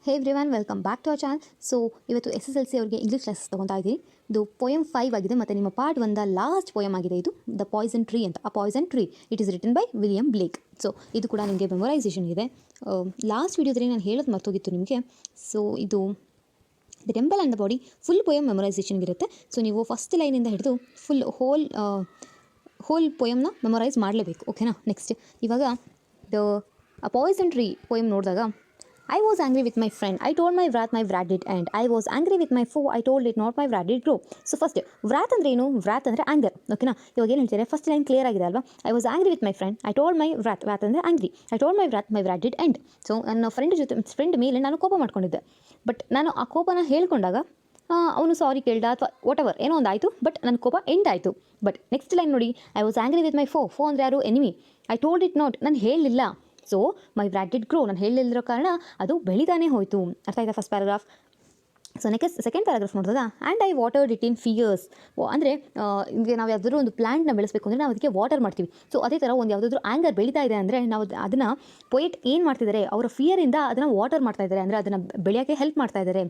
Hey everyone, welcome back to our channel. So ಇವತ್ತು S.S.L.C ಅವರಿಗೆ English class ತೊಗೊತಾ ಇದ್ದೀನಿ. ಇದು ಪೊಯಮ್ 5 ಆಗಿದೆ ಮತ್ತು ನಿಮ್ಮ ಪಾರ್ಟ್ 1 ಲಾಸ್ಟ್ ಪೊಯಮ್ ಆಗಿದೆ. ಇದು ದ ಪಾಯ್ಸನ್ ಟ್ರೀ ಅಂತ. A poison tree it is written by William Blake. So ಇದು ಕೂಡ ನಿಮಗೆ ಮೆಮೊರೈಸೇಷನ್ ಇದೆ. ಲಾಸ್ಟ್ ವೀಡಿಯೋದಲ್ಲಿ ನಾನು ಹೇಳೋದು ಮರ್ತೋಗಿತ್ತು ನಿಮಗೆ. ಸೊ ಇದು the temple and the body full poem memorisation ಇರುತ್ತೆ. ಸೊ ನೀವು ಫಸ್ಟ್ ಲೈನಿಂದ ಹಿಡಿದು ಫುಲ್ ಹೋಲ್ ಪೊಯಮ್ನ ಮೆಮೊರೈಸ್ ಮಾಡಲೇಬೇಕು. ಓಕೆನಾ? ನೆಕ್ಸ್ಟ್ ಇವಾಗ ಅ ಪಾಯ್ಸನ್ ಟ್ರೀ ಪೊಯಮ್ ನೋಡಿದಾಗ I was angry with my friend. I told my wrath did end. I was angry with my foe. I told it not my wrath did grow. So first, wrath ಅಂದರೆ ಏನು? wrath ಅಂದರೆ anger. ಓಕೆನಾ? ಇವಾಗ ಏನು ಹೇಳ್ತಾರೆ, first line clear ಆಗಿದೆ ಅಲ್ವಾ? I was angry with my friend. I told my wrath ಅಂದರೆ angry. I told my wrath did end. So ನನ್ನ ಫ್ರೆಂಡ್ ಮೇಲೆ ನಾನು ಕೋಪ ಮಾಡ್ಕೊಂಡಿದ್ದೆ. ಬಟ್ ನಾನು ಆ ಕೋಪನ ಹೇಳ್ಕೊಂಡಾಗ ಅವನು ಸಾರಿ ಕೇಳ್ದ ಅಥವಾ ವಾಟ್ ಎವರ್ ಏನೋ ಒಂದು ಆಯಿತು. ಬಟ್ ನನ್ನ ಕೋಪ ಎಂಡ್ ಆಯಿತು. ಬಟ್ ನೆಕ್ಸ್ಟ್ ಲೈನ್ ನೋಡಿ, I was angry with my foe ಅಂದರೆ ಯಾರು? Enemy. I told it not, ನಾನು ಹೇಳಲಿಲ್ಲ. So my wrath did grow, ನಾನು ಹೇಳಲಿರೋ ಕಾರಣ ಅದು ಬೆಳಿತಾನೆ ಹೋಯಿತು. ಅರ್ಥ ಆಯ್ತಾ first paragraph? So next second paragraph ನೋಡಿದಾಗ and I watered it in fears. ಅಂದರೆ ಈಗ ನಾವು ಯಾವುದಾದ್ರೂ ಒಂದು ಪ್ಲ್ಯಾಂಟ್ನ ಬೆಳೆಸಬೇಕು ಅಂದರೆ ನಾವು ಅದಕ್ಕೆ ವಾಟರ್ ಮಾಡ್ತೀವಿ. ಸೊ ಅದೇ ಥರ ಒಂದು ಯಾವುದಾದ್ರೂ ಆ್ಯಂಗರ್ ಬೆಳೀತಾ ಇದೆ ಅಂದರೆ ನಾವು ಅದನ್ನು ಪೊಯೆಟ್ ಏನು ಮಾಡ್ತಿದ್ದಾರೆ, ಅವರ ಫಿಯರಿಂದ ಅದನ್ನು ವಾಟರ್ ಮಾಡ್ತಾ ಇದ್ದಾರೆ, ಅಂದರೆ ಅದನ್ನು ಬೆಳೆಯೋಕ್ಕೆ ಹೆಲ್ಪ್ ಮಾಡ್ತಾ ಇದ್ದಾರೆ.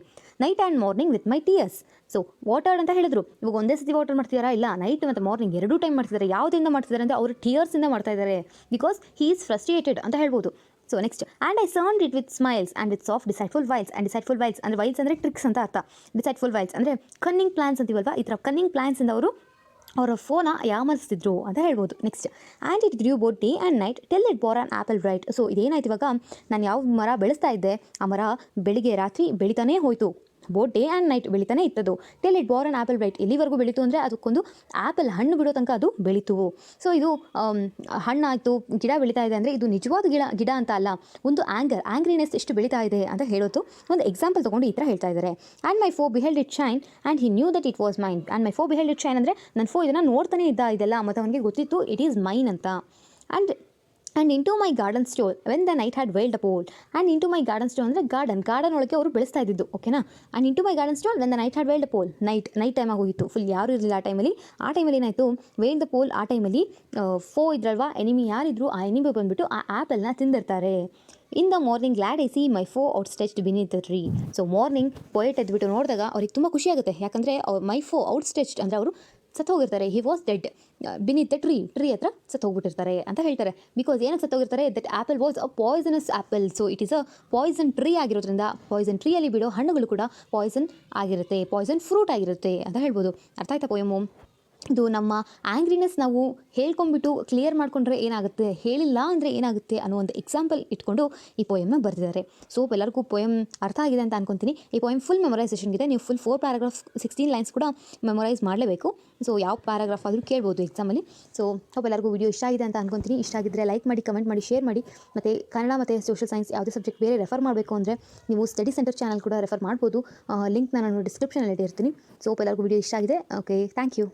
Night and morning with my tears. So watered ಅಂತ ಹೇಳಿದ್ರು. ಇವಾಗ ಒಂದೇ ಸತಿ ವಾಟರ್ ಮಾಡ್ತಿದ್ದಾರಾ? ಇಲ್ಲ, ನೈಟ್ ಮತ್ತು ಮಾರ್ನಿಂಗ್ ಎರಡೂ ಟೈಮ್ ಮಾಡ್ತಿದ್ದಾರೆ. ಯಾವುದರಿಂದ ಮಾಡ್ತಿದ್ದಾರೆ ಅಂದರೆ ಅವರು ಟಿಯರ್ಸಿಂದ ಮಾಡ್ತಾ ಇದ್ದಾರೆ. ಬಿಕಾಸ್ ಹೀ ಈಸ್ ಫ್ರಸ್ಟ್ರೇಟೆಡ್ ಅಂತ ಹೇಳ್ಬೋದು. So next and I sunned it with smiles and with soft deceitful wiles. And deceitful wiles ಅಂದರೆ ವೈಲ್ಸ್ ಅಂದರೆ ಟ್ರಿಕ್ಸ್ ಅಂತ ಅರ್ಥ. ಡಿಸೈಟ್ಫುಲ್ ವೈಲ್ಸ್ ಅಂದರೆ ಕನ್ನಿಂಗ್ ಪ್ಲಾನ್ಸ್ ಅಂತೀವಲ್ವಾ, ಈ ಥರ ಕನ್ನಿಂಗ್ ಪ್ಲಾನ್ಸಿಂದ ಅವರು ಅವರ ಫೋನ ಯಾಮರಿಸ್ತಿದ್ರು ಅಂತ ಹೇಳ್ಬೋದು. Next and it grew both day and night till it bore an apple bright. So ಇದೇನಾಯ್ತು, ಇವಾಗ ನಾನು ಯಾವ ಮರ ಬೆಳೆಸ್ತಾ ಇದ್ದೆ ಆ ಮರ ಬೆಳಿಗ್ಗೆ ರಾತ್ರಿ ಬೆಳಿತಾನೇ ಹೋಯಿತು. ಬೋತ್ ಡೇ ಆ್ಯಂಡ್ ನೈಟ್ ಬೆಳಿತಾನೆ ಇತ್ತದು. Till it bore an apple bright, ಎಲ್ಲಿವರೆಗೂ ಬೆಳೀತು ಅಂದರೆ ಅದಕ್ಕೊಂದು ಆ್ಯಪಲ್ ಹಣ್ಣು ಬಿಡೋ ತನಕ ಅದು ಬೆಳೀತು. ಸೊ ಇದು ಹಣ್ಣಾಯಿತು, ಗಿಡ ಬೆಳೀತಾ ಇದೆ ಅಂದರೆ ಇದು ನಿಜವಾದ ಗಿಡ ಅಂತ ಅಲ್ಲ, ಒಂದು ಆ್ಯಂಗ್ರಿನೆಸ್ ಎಷ್ಟು ಬೆಳೀತಾ ಇದೆ ಅಂತ ಹೇಳೋದು ಒಂದು ಎಕ್ಸಾಂಪಲ್ ತೊಗೊಂಡು ಈ ಥರ ಹೇಳ್ತಾ ಇದ್ದಾರೆ. And my foe beheld it shine and he knew that it was mine. And my foe beheld it shine ಅಂದರೆ ನನ್ನ ಫೋ ಇದನ್ನು ನೋಡ್ತಾನೆ ಇದ್ದ ಇದೆಲ್ಲ, ಮತ್ತು ಅವನಿಗೆ ಗೊತ್ತಿತ್ತು ಇಟ್ ಈಸ್ ಮೈನ್ ಅಂತ. And into my garden stole when the night had veiled the pole. And into my garden stole ಅಂದರೆ ಗಾರ್ಡನ್ ಒಳಗೆ ಅವರು ಬೆಳೆಸ್ತಾ ಇದ್ದಿದ್ದು. ಓಕೆನಾ? And into my garden stole when the night had veiled the pole. Night time ಆಗೋಗಿತ್ತು, full ಯಾರೂ ಇರಲಿಲ್ಲ ಆ ಟೈಮಲ್ಲಿ ಏನಾಯಿತು, ವೇಲ್ಡ್ ದ ಪೋಲ್. ಆ ಟೈಮಲ್ಲಿ ಫೋ ಇದ್ರಲ್ವಾ, ಎನಿಮಿ ಯಾರಿದ್ರು, ಆ ಎನಿಮಿ ಬಂದುಬಿಟ್ಟು ಆ ಆ್ಯಪಲ್ನ ತಿಂದಿರ್ತಾರೆ. In the morning glad I see my foe outstretched beneath the tree. So morning poet ಎದ್ಬಿಟ್ಟು ನೋಡಿದಾಗ ಅವ್ರಿಗೆ ತುಂಬ ಖುಷಿಯಾಗುತ್ತೆ. ಯಾಕಂದರೆ ಮೈ ಫೋ ಔಟ್ ಸ್ಟ್ರೆಚ್ಡ್ ಅಂದರೆ ಅವರು ಸತ್ತೋಗಿರ್ತಾರೆ. He was dead beneath the tree ಹತ್ರ ಸತ್ತೋಗ್ಬಿಟ್ಟಿರ್ತಾರೆ ಅಂತ ಹೇಳ್ತಾರೆ. ಬಿಕಾಸ್ ಏನಕ್ಕೆ ಸತ್ತೋಗಿರ್ತಾರೆ, that apple was a poisonous apple. So it is a poison tree ಆಗಿರೋದ್ರಿಂದ ಪಾಯ್ಸನ್ ಟ್ರೀಯಲ್ಲಿ ಬಿಡೋ ಹಣ್ಣುಗಳು ಕೂಡ ಪಾಯ್ಸನ್ ಆಗಿರುತ್ತೆ, ಪಾಯ್ಸನ್ ಫ್ರೂಟ್ ಆಗಿರುತ್ತೆ ಅಂತ ಹೇಳ್ಬೋದು. ಅರ್ಥ ಆಯ್ತಾ ಪೊಯಮು? ಇದು ನಮ್ಮ ಆ್ಯಂಗ್ರಿನೆಸ್ ನಾವು ಹೇಳ್ಕೊಂಡ್ಬಿಟ್ಟು ಕ್ಲಿಯರ್ ಮಾಡಿಕೊಂಡ್ರೆ ಏನಾಗುತ್ತೆ, ಹೇಳಿಲ್ಲ ಅಂದರೆ ಏನಾಗುತ್ತೆ ಅನ್ನೋ ಒಂದು ಎಕ್ಸಾಂಪಲ್ ಇಟ್ಕೊಂಡು ಈ ಪೊಯಮ್ನ ಬರೆದಿದ್ದಾರೆ. ಸೊ ಎಲ್ಲರಿಗೂ ಪೊಯಮ್ ಅರ್ಥ ಆಗಿದೆ ಅಂತ ಅನ್ಕೊತೀನಿ. ಈ ಪೊಯಮ್ ಫುಲ್ ಮೆಮೊರೈಸೇಷನ್ ಇದೆ. ನೀವು ಫುಲ್ 4 ಪ್ಯಾರಾಗ್ರಾಫ್ 16 ಲೈನ್ಸ್ ಕೂಡ ಮೆಮೊರೈಸ್ ಮಾಡಲೇಬೇಕು. ಸೊ ಯಾವ ಪ್ಯಾರಾಗ್ರಾಫ್ ಆದರೂ ಕೇಳ್ಬೋದು ಎಕ್ಸಾಮಲ್ಲಿ. ಸೊ ಎಲ್ಲರಿಗೂ ವಿಡಿಯೋ ಇಷ್ಟ ಆಗಿದೆ ಅಂತ ಅನ್ಕೊತೀನಿ. ಇಷ್ಟ ಆಗಿದ್ದರೆ ಲೈಕ್ ಮಾಡಿ, ಕಮೆಂಟ್ ಮಾಡಿ, ಶೇರ್ ಮಾಡಿ. ಮತ್ತು ಕನ್ನಡ ಮತ್ತು ಸೋಷಲ್ ಸೈನ್ಸ್ ಯಾವುದೇ ಸಬ್ಜೆಕ್ಟ್ ಬೇರೆ ರೆಫರ್ ಮಾಡಬೇಕು ಅಂದರೆ ನೀವು ಸ್ಟಡಿ ಸೆಂಟರ್ ಚಾನಲ್ ಕೂಡ ರೆಫರ್ ಮಾಡ್ಬೋದು. ಲಿಂಕ್ನ ನಾನು ಡಿಸ್ಕ್ರಿಪ್ಷನಲ್ಲಿ ಇಟ್ಟಿರ್ತೀನಿ. ಸೊ ಎಲ್ಲರಿಗೂ ವಿಡಿಯೋ ಇಷ್ಟ ಆಗಿದೆ. Okay, thank you.